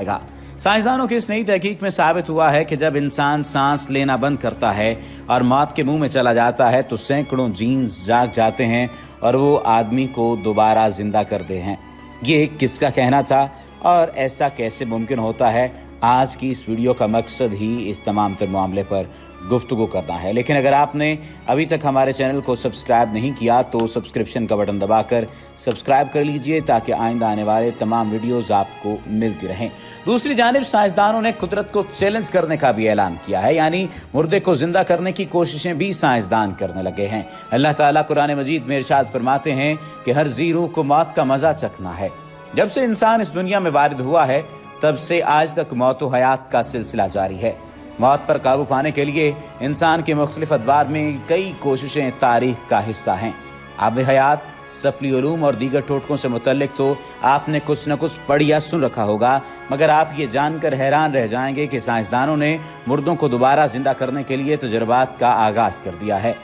जाए गا। साइंसदानों की इस नई तहकीक में साबित हुआ है कि जब इंसान सांस लेना बंद करता है और मौत के मुंह में चला जाता है तो सैकड़ों जीन्स जाग जाते हैं और वो आदमी को दोबारा जिंदा करते हैं। ये किसका कहना था और ऐसा कैसे मुमकिन होता है? आज की इस वीडियो का मकसद ही इस तमाम तर मामले पर गुफ्तगू करना है। लेकिन अगर आपने अभी तक हमारे चैनल को सब्सक्राइब नहीं किया तो सब्सक्रिप्शन का बटन दबाकर सब्सक्राइब कर लीजिए ताकि आइंदा आने वाले तमाम वीडियोस आपको मिलती रहें। दूसरी जानिब साइंसदानों ने कुदरत को चैलेंज करने का भी ऐलान किया है, यानी मुर्दे को जिंदा करने की कोशिशें भी साइंसदान करने लगे हैं। अल्लाह ताला कुरान मजीद में इरशाद फरमाते हैं कि हर जी रूह को मौत का मजा चखना है। जब से इंसान इस दुनिया में वारिद हुआ है तब से आज तक मौत व हयात का सिलसिला जारी है। मौत पर काबू पाने के लिए इंसान के मुख्तलिफ अदवार में कई कोशिशें तारीख का हिस्सा हैं। आब हयात, सफली उलूम और दीगर टोटकों से मुतल्लिक तो आपने कुछ न कुछ पढ़ या सुन रखा होगा, मगर आप ये जानकर हैरान रह जाएंगे कि साइंसदानों ने मुर्दों को दोबारा जिंदा करने के लिए तजुर्बात का आगाज कर दिया है।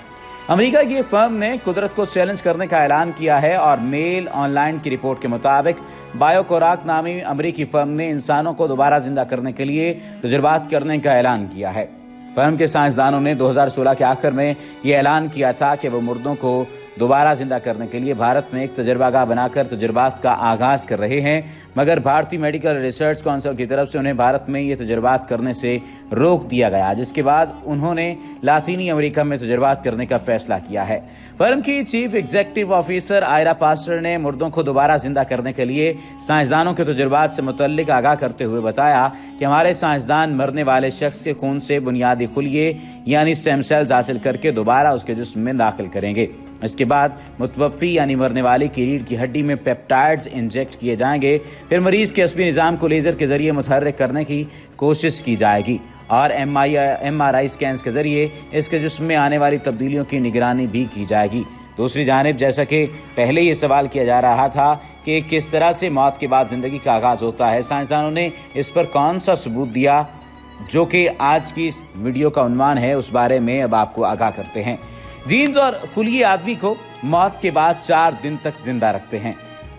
अमेरिका की एक फर्म ने कुदरत को चैलेंज करने का ऐलान किया है और मेल ऑनलाइन की रिपोर्ट के मुताबिक बायोकोराक नामी अमेरिकी फर्म ने इंसानों को दोबारा जिंदा करने के लिए तजुर्बात करने का ऐलान किया है। फर्म के साइंसदानों ने 2016 के आखिर में ये ऐलान किया था कि वो मुर्दों को दोबारा जिंदा करने के लिए भारत में एक तजर्बागाह बनाकर तजुर्बात का आगाज कर रहे हैं, मगर भारतीय मेडिकल रिसर्च काउंसिल की तरफ से उन्हें भारत में ये तजुर्बात करने से रोक दिया गया, जिसके बाद उन्होंने लातीनी अमेरिका में तजुर्बात करने का फैसला किया है। फर्म की chief executive officer Ira Pastor ने मुर्दों को दोबारा जिंदा करने के लिए साइंसदानों के तजुर्बात से मुतल्लिक आगाह करते हुए बताया कि हमारे साइंसदान मरने वाले शख्स के खून से बुनियादी खुलिये यानी स्टेम सेल्स हासिल करके दोबारा उसके जिस्म में दाखिल करेंगे। इसके बाद मुतवफ़ी यानी मरने वाले की रीढ़ की हड्डी में पेप्टाइड्स इंजेक्ट किए जाएंगे। फिर मरीज के असबी निज़ाम को लेज़र के जरिए मुतहर्रिक करने की कोशिश की जाएगी और MRI स्कैन्स के जरिए इसके जिस्म में आने वाली तब्दीलियों की निगरानी भी की जाएगी। दूसरी जानिब जैसा कि पहले ये सवाल किया जा रहा था कि किस तरह से मौत के बाद ज़िंदगी का आगाज़ होता है, साइंसदानों ने इस पर कौन सा सबूत दिया, जो कि आज की इस वीडियो का उन्वान है, उस बारे में अब आपको आगाह करते हैं। जीन्स और खुलिये आदमी को मौत के बाद 4 दिन तक जिंदा रखते हैं।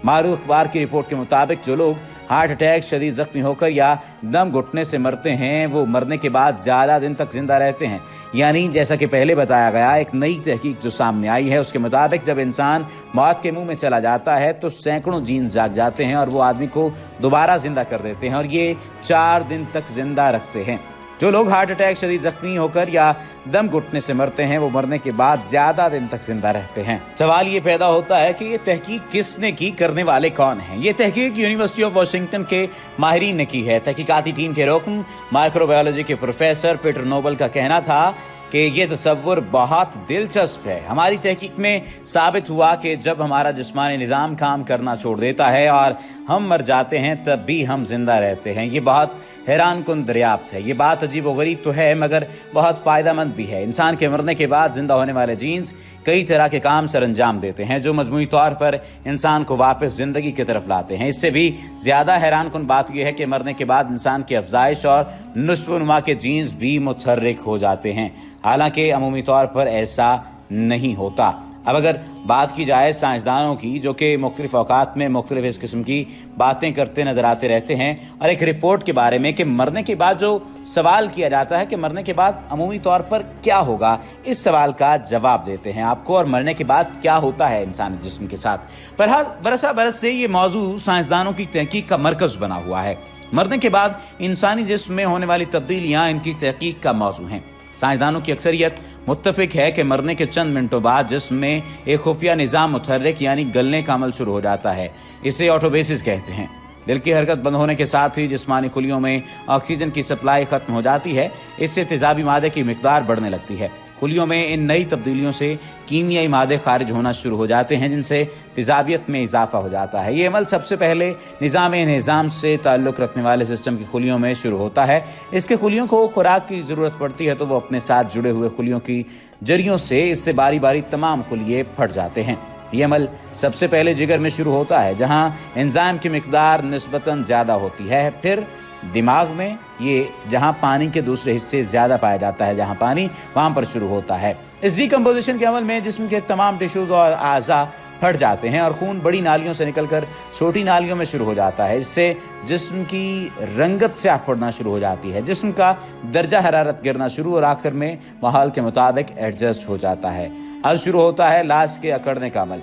मारूफ अखबार की रिपोर्ट के मुताबिक जो लोग हार्ट अटैक, शदीद जख्मी होकर या दम घुटने से मरते हैं वो मरने के बाद ज्यादा दिन तक जिंदा रहते हैं। यानी जैसा कि पहले बताया गया, एक नई तहकीक जो सामने आई है उसके मुताबिक जब इंसान मौत के मुंह में चला जाता है तो सैकड़ों जीन्स जाग जाते हैं और वो आदमी को दोबारा जिंदा कर देते हैं और ये 4 दिन तक जिंदा रखते हैं। जो लोग हार्ट अटैक, शदीद जख्मी होकर या दम घुटने से मरते हैं वो मरने के बाद ज्यादा दिन तक जिंदा रहते हैं। सवाल ये पैदा होता है कि ये तहकीक किसने की, करने वाले कौन हैं? ये तहकीक यूनिवर्सिटी ऑफ वाशिंगटन के माहिरीन ने की है। तहकीकाती टीम के रुकन माइक्रोबायोलॉजी के प्रोफेसर पीटर नोबल का कहना था कि ये तस्वुर बहुत दिलचस्प है। हमारी तहकीक में साबित हुआ कि जब हमारा जिस्मानी निज़ाम काम करना छोड़ देता है और हम मर जाते हैं तब भी हम जिंदा रहते हैं। ये बहुत हैरान कुन दरियाफ्त है। ये बात अजीब व गरीब तो है मगर बहुत फ़ायदेमंद भी है। इंसान के मरने के बाद जिंदा होने वाले जीन्स कई तरह के काम सर अंजाम देते हैं जो मजमूई तौर पर इंसान को वापस जिंदगी की तरफ लाते हैं। इससे भी ज़्यादा हैरान कुन बात यह है कि मरने के बाद इंसान की अफजाइश और नस्व नुमा के जीन्स भी मुतहर्रिक हो जाते हैं, हालांकि अमूमी तौर पर ऐसा नहीं होता। अब अगर बात की जाए साइंसदानों की, जो कि मुख्तलिफ औकात में मुख्तलिफ इस किस्म की बातें करते नजर आते रहते हैं, और एक रिपोर्ट के बारे में कि मरने के बाद जो सवाल किया जाता है कि मरने के बाद अमूमी तौर पर क्या होगा, इस सवाल का जवाब देते हैं आपको और मरने के बाद क्या होता है इंसानी जिस्म के साथ। बरस से ये मौजू साइंसदानों की तहकीक का मरकज बना हुआ है। मरने के बाद इंसानी जिस्म में होने वाली तब्दीलियां इनकी तहकीक का मौजू हैं। साइंसदानों की अक्सरियत मुत्तफिक है कि मरने के चंद मिनटों बाद जिस्म में एक खुफिया निज़ाम मुतहर्रिक यानी गलने का अमल शुरू हो जाता है। इसे ऑटोबेसिस कहते हैं। दिल की हरकत बंद होने के साथ ही जिस्मानी खुलियों में ऑक्सीजन की सप्लाई खत्म हो जाती है। इससे तेजाबी मादे की मिकदार बढ़ने लगती है। खुलियों में इन नई तब्दीलियों से कीमियाई मादे खारिज होना शुरू हो जाते हैं जिनसे तेजाबियत में इजाफा हो जाता है। ये अमल सबसे पहले निज़ाम से ताल्लुक़ रखने वाले सिस्टम की खुलियों में शुरू होता है। इसके खुलियों को खुराक की ज़रूरत पड़ती है तो वो अपने साथ जुड़े हुए खुलियों की जरियों से इससे बारी बारी तमाम खुलिये फट जाते हैं। ये अमल सबसे पहले जिगर में शुरू होता है जहाँ एंजाइम की मिकदार निस्बतन ज़्यादा होती है। फिर दिमाग में, ये जहां पानी के दूसरे हिस्से ज्यादा पाया जाता है, जहां पानी वहां पर शुरू होता है। इस डिकम्पोजिशन के अमल में जिस्म के तमाम टिश्यूज और आज़ा फट जाते हैं और खून बड़ी नालियों से निकलकर छोटी नालियों में शुरू हो जाता है। इससे जिस्म की रंगत स्याह पड़ना शुरू हो जाती है, जिस्म का दर्जा हरारत गिरना शुरू और आखिर में माहौल के मुताबिक एडजस्ट हो जाता है। अब शुरू होता है लाश के अकड़ने का अमल।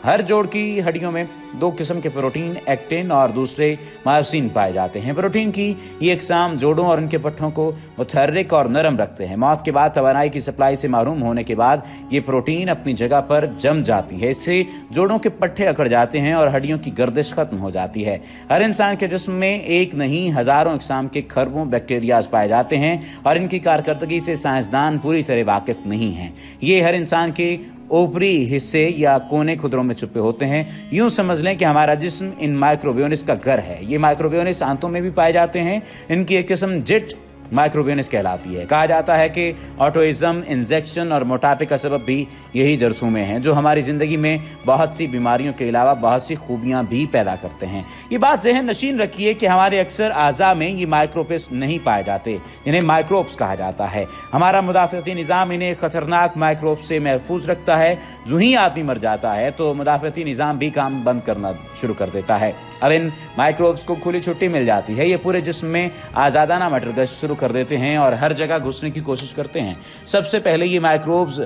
हर जोड़ की हड्डियों में दो किस्म के प्रोटीन, एक्टिन और दूसरे मायोसिन पाए जाते हैं। प्रोटीन की ये इकसाम जोड़ों और उनके पट्टों को मुतहर्रिक और नरम रखते हैं। मौत के बाद तवानाई की सप्लाई से महरूम होने के बाद ये प्रोटीन अपनी जगह पर जम जाती है। इससे जोड़ों के पट्टे अकड़ जाते हैं और हड्डियों की गर्दिश खत्म हो जाती है। हर इंसान के जिस्म में एक नहीं हजारों इकसाम के खरबों बैक्टीरियाज पाए जाते हैं और इनकी कारकर्दगी से साइंसदान पूरी तरह वाकिफ नहीं हैं। ये हर इंसान के ऊपरी हिस्से या कोने खुदरों में छुपे होते हैं। यूं समझ लें कि हमारा जिस्म इन माइक्रोबियोनिस का घर है। ये माइक्रोबियोनिस आंतों में भी पाए जाते हैं। इनकी एक किस्म जेट माइक्रोबियोनिस कहलाती है। कहा जाता है कि ऑटोइज्म, इंजेक्शन और मोटापे का सबब भी यही जरासीम हैं, जो हमारी जिंदगी में बहुत सी बीमारियों के अलावा बहुत सी खूबियां भी पैदा करते हैं। ये बात ज़हन नशीन रखिए कि हमारे अक्सर आज़ा में ये माइक्रोब्स नहीं पाए जाते, इन्हें माइक्रोब्स कहा जाता है। हमारा मुदाफ़ती निज़ाम इन्हें खतरनाक माइक्रोब्स से महफूज रखता है। जो ही आदमी मर जाता है तो मुदाफ़ती निज़ाम भी काम बंद करना शुरू कर देता है। अब इन माइक्रोब्स को खुली छुट्टी मिल जाती है। ये पूरे जिस्म में आज़ादाना मटरगश्त शुरू कर देते हैं और हर जगह घुसने की कोशिश करते हैं। सबसे पहले ये माइक्रोब्स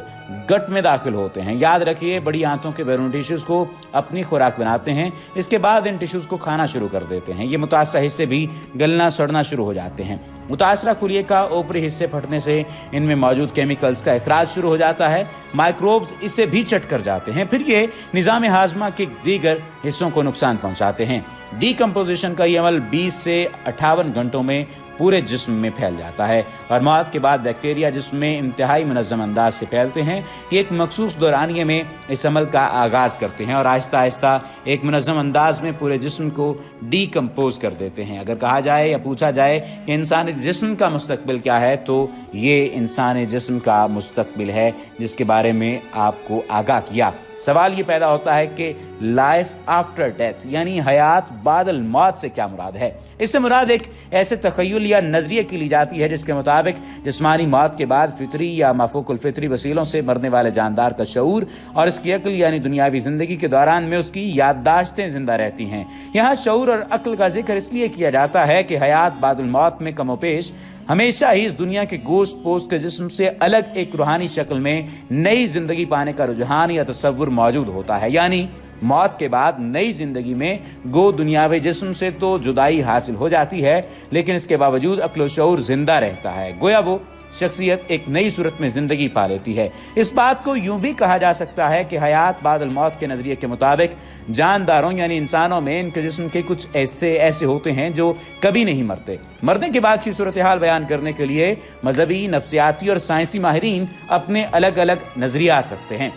गट में दाखिल होते हैं। याद रखिए, बड़ी आंतों के बैरून टिश्यूज़ को अपनी खुराक बनाते हैं। इसके बाद इन टिश्यूज़ को खाना शुरू कर देते हैं। ये मुतासरा हिस्से भी गलना सड़ना शुरू हो जाते हैं। मुतासरा खुलिये का ऊपरी हिस्से फटने से इनमें मौजूद केमिकल्स का इखराज शुरू हो जाता है। माइक्रोब्स इसे भी चट कर जाते हैं। फिर ये निज़ाम हाजमा के दीगर हिस्सों को नुकसान पहुंचाते हैं। डीकम्पोजिशन का ये अमल 20 से 58 घंटों में पूरे जिस्म में फैल जाता है और मौत के बाद बैक्टीरिया जिस्म में इंतहाई मुनज़्ज़म अंदाज से फैलते हैं। ये एक मखसूस दौरानिये में इस अमल का आगाज़ करते हैं और आहिस्ता आहिस्ता एक मुनज़्ज़म अंदाज में पूरे जिस्म को डीकम्पोज कर देते हैं। अगर कहा जाए या पूछा जाए कि इंसानी जिस्म का मुस्तकबिल क्या है, तो ये इंसानी जिस्म का मुस्तकबिल है जिसके बारे में आपको आगाह किया। सवाल ये पैदा होता है कि लाइफ आफ्टर डेथ यानी हयात बादल मौत से क्या मुराद है। इससे मुराद एक ऐसे तखय्युल या नजरिए की ली जाती है जिसके मुताबिक जिस्मानी मौत के बाद फितरी या माफूकुल फितरी वसीलों से मरने वाले जानदार का शऊर और इसकी अक्ल यानी दुनियावी जिंदगी के दौरान में उसकी याददाश्तें जिंदा रहती हैं। यहाँ शऊर और अक्ल का जिक्र इसलिए किया जाता है कि हयात बादल मौत में कमोपेश हमेशा ही इस दुनिया के गोश्त पोस्ट के जिस्म से अलग एक रूहानी शक्ल में नई जिंदगी पाने का रुझान या तसव्वुर मौजूद होता है। यानी मौत के बाद नई जिंदगी में गो दुनियावी जिस्म से तो जुदाई हासिल हो जाती है, लेकिन इसके बावजूद अक्ल शऊर जिंदा रहता है। गोया वो शख्सियत एक नई सूरत में जिंदगी पा लेती है। इस बात को यूं भी कहा जा सकता है कि हयात बादल मौत के नजरिए के मुताबिक जानदारों यानी इंसानों में इनके जिस्म के कुछ ऐसे होते हैं जो कभी नहीं मरते। मरने के बाद की सूरत हाल बयान करने के लिए मजहबी, नफ्सियाती और साइंसी माहिरीन अपने अलग अलग नजरियात रखते हैं।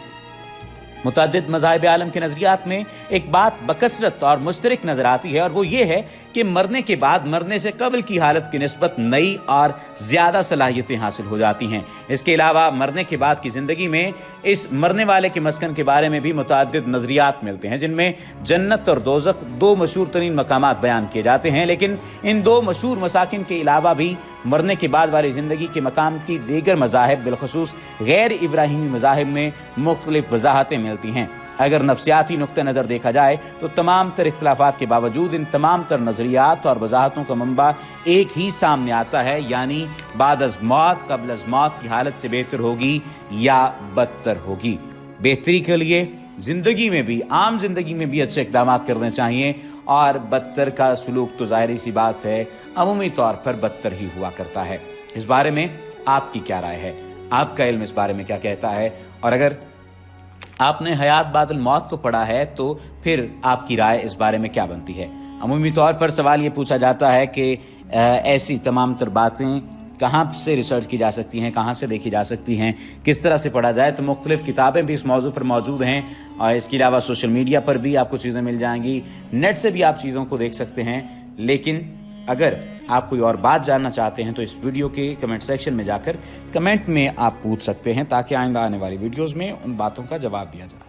मुतअद्दिद मज़ाहिब आलम के नज़रियात में एक बात बकसरत और मुश्तरक नजर आती है और वो ये है कि मरने के बाद मरने से कबल की हालत की निस्बत नई और ज़्यादा सलाहियतें हासिल हो जाती हैं। इसके अलावा मरने के बाद की ज़िंदगी में इस मरने वाले के मस्कन के बारे में भी मुतअद्दिद नज़रियात मिलते हैं, जिनमें जन्नत और दोज़ख दो मशहूर तरीन मकामात बयान किए जाते हैं। लेकिन इन दो मशहूर मसाकिन के अलावा भी मरने के बाद वाली ज़िंदगी के मकाम की दीगर मज़ाहिब बिलखसूस गैर इब्राहिमी मज़ाहिब में मुख्तलिफ वजाहतें मिलती हैं। अगर नफ्सियाती नुक्ते नज़र देखा जाए तो तमाम तर इख्तिलाफात के बावजूद इन तमाम तर नज़रियात और वजाहतों का मंबा एक ही सामने आता है, यानी बाद अज़ मौत कब्ल अज़ मौत की हालत से बेहतर होगी या बदतर होगी। बेहतरी के लिए ज़िंदगी में भी, आम ज़िंदगी में भी अच्छे इक़दाम करने चाहिए और बदतर का सलूक तो ज़ाहिरी सी बात है अमूमी तौर पर बदतर ही हुआ करता है। इस बारे में आपकी क्या राय है? आपका इल्म इस बारे में क्या कहता है? और अगर आपने हयात बादल मौत को पढ़ा है तो फिर आपकी राय इस बारे में क्या बनती है? अमूमी तौर पर सवाल ये पूछा जाता है कि ऐसी तमाम तर बातें कहाँ से रिसर्च की जा सकती हैं, कहाँ से देखी जा सकती हैं, किस तरह से पढ़ा जाए। तो मुख्तलिफ किताबें भी इस मौजू पर मौजूद हैं और इसके अलावा सोशल मीडिया पर भी आपको चीज़ें मिल जाएंगी, नेट से भी आप चीज़ों को देख सकते हैं। लेकिन अगर आप कोई और बात जानना चाहते हैं तो इस वीडियो के कमेंट सेक्शन में जाकर कमेंट में आप पूछ सकते हैं ताकि आइंदा आने वाली वीडियोज़ में उन बातों का जवाब दिया जाए।